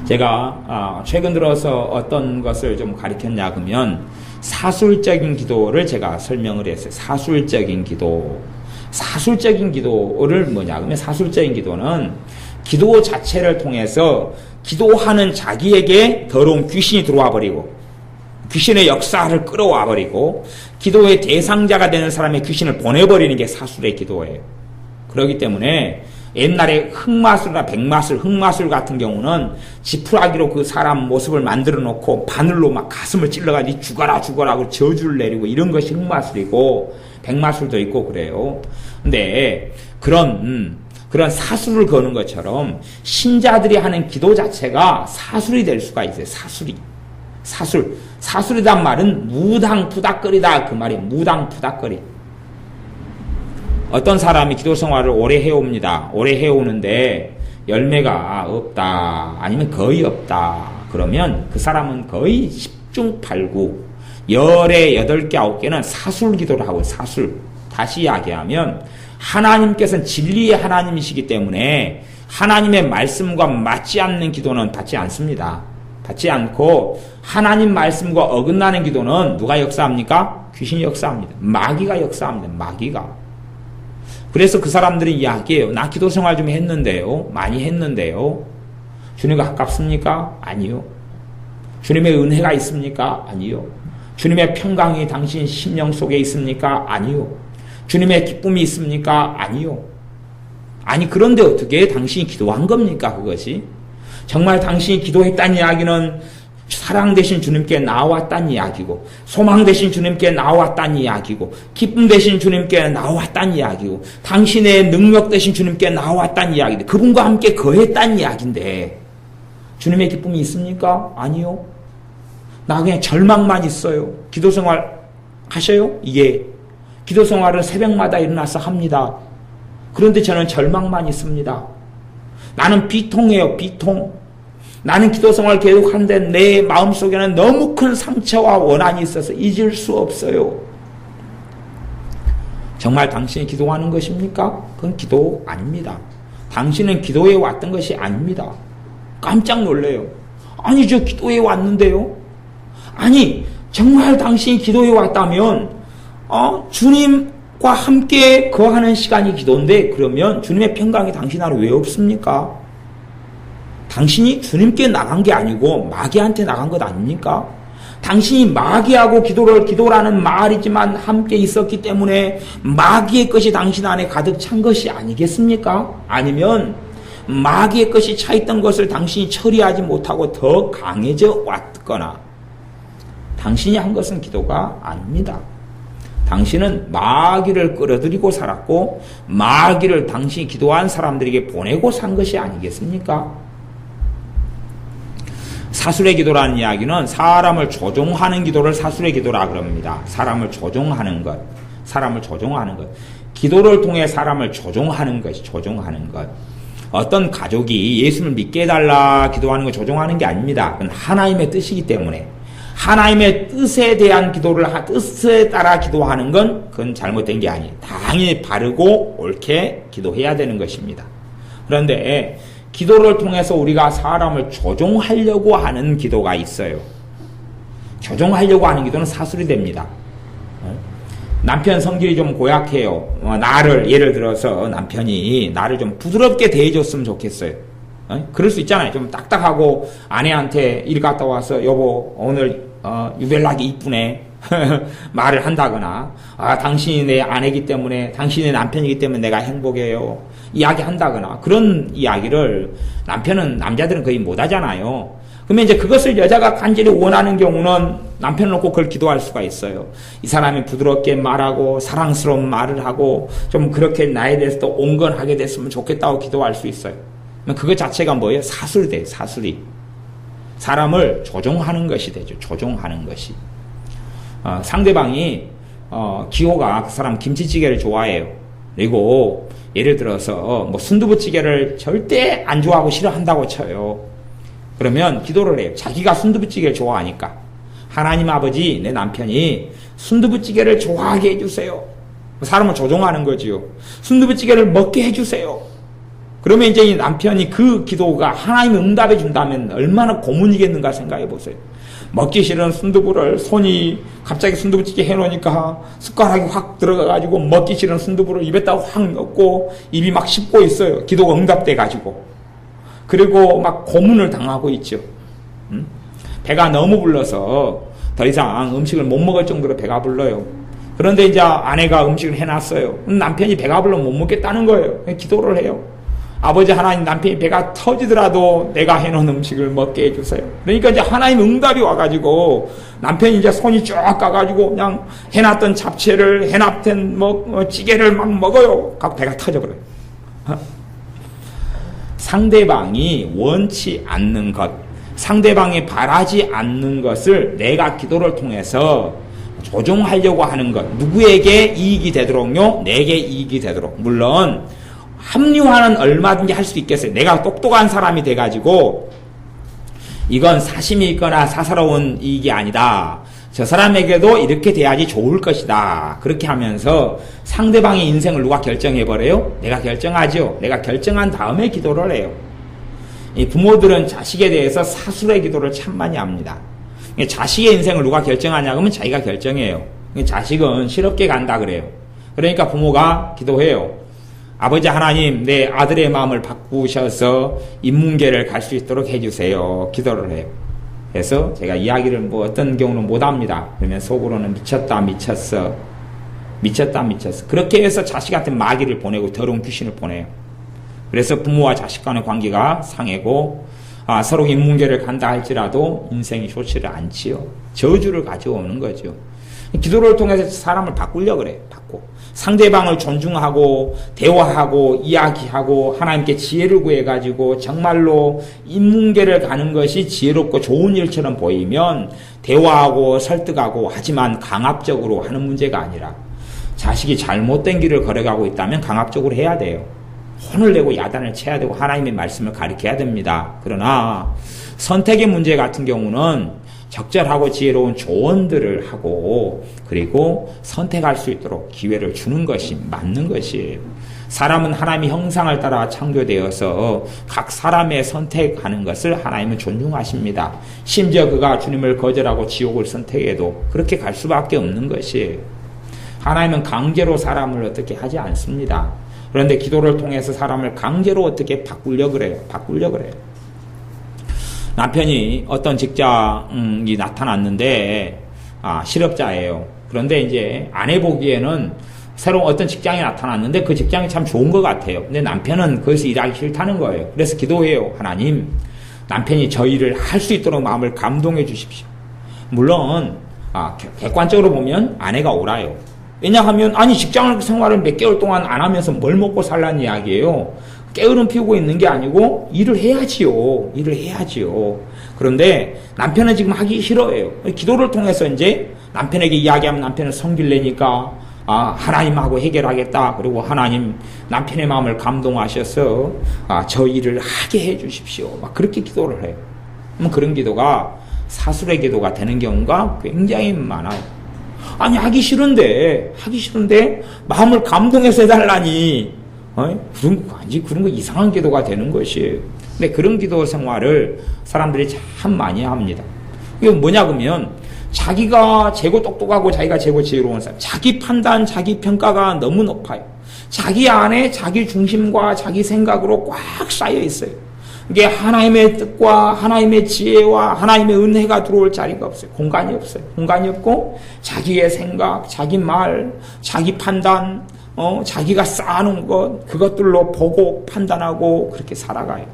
제가 최근 들어서 어떤 것을 좀 가르쳤냐 그러면 사술적인 기도를 제가 설명을 했어요. 사술적인 기도. 사술적인 기도를 뭐냐 그러면 사술적인 기도는 기도 자체를 통해서 기도하는 자기에게 더러운 귀신이 들어와 버리고 귀신의 역사를 끌어와 버리고 기도의 대상자가 되는 사람의 귀신을 보내버리는 게 사술의 기도예요. 그렇기 때문에 옛날에 흑마술이나 백마술, 흑마술 같은 경우는 지푸라기로 그 사람 모습을 만들어 놓고 바늘로 막 가슴을 찔러가지고 죽어라 죽어라 하고 저주를 내리고 이런 것이 흑마술이고 백마술도 있고 그래요. 근데 그런 사술을 거는 것처럼 신자들이 하는 기도 자체가 사술이 될 수가 있어요. 사술이란 말은 무당푸닥거리다 그 말이에요. 무당푸닥거리. 어떤 사람이 기도 생활을 오래 해옵니다. 오래 해오는데 열매가 없다. 아니면 거의 없다. 그러면 그 사람은 거의 10중 8구 열에 8개 9개는 사술 기도를 하고 사술. 다시 이야기하면 하나님께서는 진리의 하나님이시기 때문에 하나님의 말씀과 맞지 않는 기도는 받지 않습니다. 받지 않고 하나님 말씀과 어긋나는 기도는 누가 역사합니까? 귀신이 역사합니다. 마귀가 역사합니다. 마귀가. 그래서 그 사람들이 이야기해요. 나 기도 생활 좀 했는데요. 많이 했는데요. 주님과 가깝습니까? 아니요. 주님의 은혜가 있습니까? 아니요. 주님의 평강이 당신 심령 속에 있습니까? 아니요. 주님의 기쁨이 있습니까? 아니요. 아니 그런데 어떻게 당신이 기도한 겁니까? 그것이? 정말 당신이 기도했다는 이야기는 사랑 되신 주님께 나왔다는 이야기고 소망 되신 주님께 나왔다는 이야기고 기쁨 되신 주님께 나왔다는 이야기고 당신의 능력 되신 주님께 나왔다는 이야기인데 그분과 함께 거했다는 이야기인데 주님의 기쁨이 있습니까? 아니요. 나 그냥 절망만 있어요. 기도생활 하셔요? 예. 기도생활은 새벽마다 일어나서 합니다. 그런데 저는 절망만 있습니다. 나는 비통해요. 비통. 나는 기도생활 계속하는데 내 마음속에는 너무 큰 상처와 원한이 있어서 잊을 수 없어요. 정말 당신이 기도하는 것입니까? 그건 기도 아닙니다. 당신은 기도해 왔던 것이 아닙니다. 깜짝 놀래요. 아니 저 기도해 왔는데요. 아니 정말 당신이 기도해 왔다면 주님과 함께 거하는 시간이 기도인데 그러면 주님의 평강이 당신 안에 왜 없습니까? 당신이 주님께 나간 게 아니고 마귀한테 나간 것 아닙니까? 당신이 마귀하고 기도라는 말이지만 함께 있었기 때문에 마귀의 것이 당신 안에 가득 찬 것이 아니겠습니까? 아니면 마귀의 것이 차 있던 것을 당신이 처리하지 못하고 더 강해져 왔거나 당신이 한 것은 기도가 아닙니다. 당신은 마귀를 끌어들이고 살았고 마귀를 당신이 기도한 사람들에게 보내고 산 것이 아니겠습니까? 사술의 기도라는 이야기는 사람을 조종하는 기도를 사술의 기도라 그럽니다. 사람을 조종하는 것. 사람을 조종하는 것. 기도를 통해 사람을 조종하는 것이 조종하는 것. 어떤 가족이 예수를 믿게 해달라 기도하는 걸 조종하는 게 아닙니다. 그건 하나님의 뜻이기 때문에 하나님의 뜻에 대한 뜻에 따라 기도하는 건 그건 잘못된 게 아니에요. 당연히 바르고 옳게 기도해야 되는 것입니다. 그런데 기도를 통해서 우리가 사람을 조종하려고 하는 기도가 있어요. 조종하려고 하는 기도는 사술이 됩니다. 남편 성질이 좀 고약해요. 예를 들어서 남편이 나를 좀 부드럽게 대해줬으면 좋겠어요. 그럴 수 있잖아요. 좀 딱딱하고 아내한테 일 갔다 와서 여보 오늘 유별나게 이쁘네 말을 한다거나 당신이 내 아내이기 때문에 당신의 남편이기 때문에 내가 행복해요 이야기한다거나 그런 이야기를 남자들은 거의 못하잖아요. 그러면 이제 그것을 여자가 간절히 원하는 경우는 남편을 놓고 그걸 기도할 수가 있어요. 이 사람이 부드럽게 말하고 사랑스러운 말을 하고 좀 그렇게 나에 대해서 또 온건하게 됐으면 좋겠다고 기도할 수 있어요. 그것 자체가 뭐예요? 사술이 돼요. 사술이. 사람을 조종하는 것이 되죠. 조종하는 것이. 상대방이 기호가 그 사람 김치찌개를 좋아해요. 그리고 예를 들어서 순두부찌개를 절대 안 좋아하고 싫어한다고 쳐요. 그러면 기도를 해요. 자기가 순두부찌개를 좋아하니까 하나님 아버지 내 남편이 순두부찌개를 좋아하게 해주세요. 사람을 조종하는 거지요. 순두부찌개를 먹게 해주세요. 그러면 이제 이 남편이 그 기도가 하나님이 응답해 준다면 얼마나 고문이겠는가 생각해 보세요. 먹기 싫은 순두부를 손이 갑자기 순두부찌개 해놓으니까 숟가락이 확 들어가가지고 먹기 싫은 순두부를 입에다 확 넣고 입이 막 씹고 있어요. 기도가 응답돼가지고. 그리고 막 고문을 당하고 있죠. 배가 너무 불러서 더 이상 음식을 못 먹을 정도로 배가 불러요. 그런데 이제 아내가 음식을 해놨어요. 남편이 배가 불러 못 먹겠다는 거예요. 기도를 해요. 아버지 하나님, 남편이 배가 터지더라도 내가 해놓은 음식을 먹게 해주세요. 그러니까 이제 하나님 응답이 와가지고 남편이 이제 손이 쭉 가가지고 그냥 해놨던 잡채를 해놨던 찌개를 막 먹어요. 갖고 배가 터져버려요. 상대방이 원치 않는 것, 상대방이 바라지 않는 것을 내가 기도를 통해서 조종하려고 하는 것, 누구에게 이익이 되도록요? 내게 이익이 되도록. 물론 합리화는 얼마든지 할 수 있겠어요. 내가 똑똑한 사람이 돼가지고 이건 사심이 있거나 사사로운 이익이 아니다. 저 사람에게도 이렇게 돼야지 좋을 것이다. 그렇게 하면서 상대방의 인생을 누가 결정해버려요? 내가 결정하죠. 내가 결정한 다음에 기도를 해요. 이 부모들은 자식에 대해서 사술의 기도를 참 많이 합니다. 자식의 인생을 누가 결정하냐 그러면 자기가 결정해요. 자식은 실업계 간다 그래요. 그러니까 부모가 기도해요. 아버지 하나님, 내 아들의 마음을 바꾸셔서 인문계를 갈 수 있도록 해주세요. 기도를 해요. 그래서 제가 이야기를 어떤 경우는 못합니다. 그러면 속으로는 미쳤다 미쳤어. 미쳤다 미쳤어. 그렇게 해서 자식한테 마귀를 보내고 더러운 귀신을 보내요. 그래서 부모와 자식 간의 관계가 상하고 서로 인문계를 간다 할지라도 인생이 좋지를 않지요. 저주를 가져오는 거죠. 기도를 통해서 사람을 바꾸려고 그래요. 상대방을 존중하고 대화하고 이야기하고 하나님께 지혜를 구해가지고 정말로 인문계를 가는 것이 지혜롭고 좋은 일처럼 보이면 대화하고 설득하고, 하지만 강압적으로 하는 문제가 아니라 자식이 잘못된 길을 걸어가고 있다면 강압적으로 해야 돼요. 혼을 내고 야단을 쳐야 되고 하나님의 말씀을 가르쳐야 됩니다. 그러나 선택의 문제 같은 경우는 적절하고 지혜로운 조언들을 하고 그리고 선택할 수 있도록 기회를 주는 것이 맞는 것이에요. 사람은 하나님의 형상을 따라 창조되어서 각 사람의 선택하는 것을 하나님은 존중하십니다. 심지어 그가 주님을 거절하고 지옥을 선택해도 그렇게 갈 수밖에 없는 것이에요. 하나님은 강제로 사람을 어떻게 하지 않습니다. 그런데 기도를 통해서 사람을 강제로 어떻게 바꾸려고 그래요. 남편이 어떤 직장이 나타났는데 실업자예요. 그런데 이제 아내 보기에는 새로운 어떤 직장이 나타났는데 그 직장이 참 좋은 것 같아요. 근데 남편은 거기서 일하기 싫다는 거예요. 그래서 기도해요. 하나님, 남편이 저 일을 할 수 있도록 마음을 감동해 주십시오. 물론 객관적으로 보면 아내가 옳아요. 왜냐하면 직장 생활을 몇 개월 동안 안 하면서 뭘 먹고 살라는 이야기예요. 게으름 피우고 있는 게 아니고 일을 해야지요. 그런데 남편은 지금 하기 싫어해요. 기도를 통해서 이제 남편에게 이야기하면 남편은 성질 내니까 하나님하고 해결하겠다. 그리고 하나님 남편의 마음을 감동하셔서 저 일을 하게 해 주십시오. 막 그렇게 기도를 해요. 그런 기도가 사술의 기도가 되는 경우가 굉장히 많아요. 하기 싫은데 마음을 감동해서 해달라니 그런 거 이상한 기도가 되는 것이에요. 근데 그런 기도 생활을 사람들이 참 많이 합니다. 이게 뭐냐 그러면 자기가 최고 똑똑하고 자기가 최고 지혜로운 사람, 자기 판단, 자기 평가가 너무 높아요. 자기 안에 자기 중심과 자기 생각으로 꽉 쌓여 있어요. 이게 하나님의 뜻과 하나님의 지혜와 하나님의 은혜가 들어올 자리가 없어요. 공간이 없고 자기의 생각, 자기 말, 자기 판단, 자기가 쌓아놓은 것, 그것들로 보고 판단하고 그렇게 살아가요.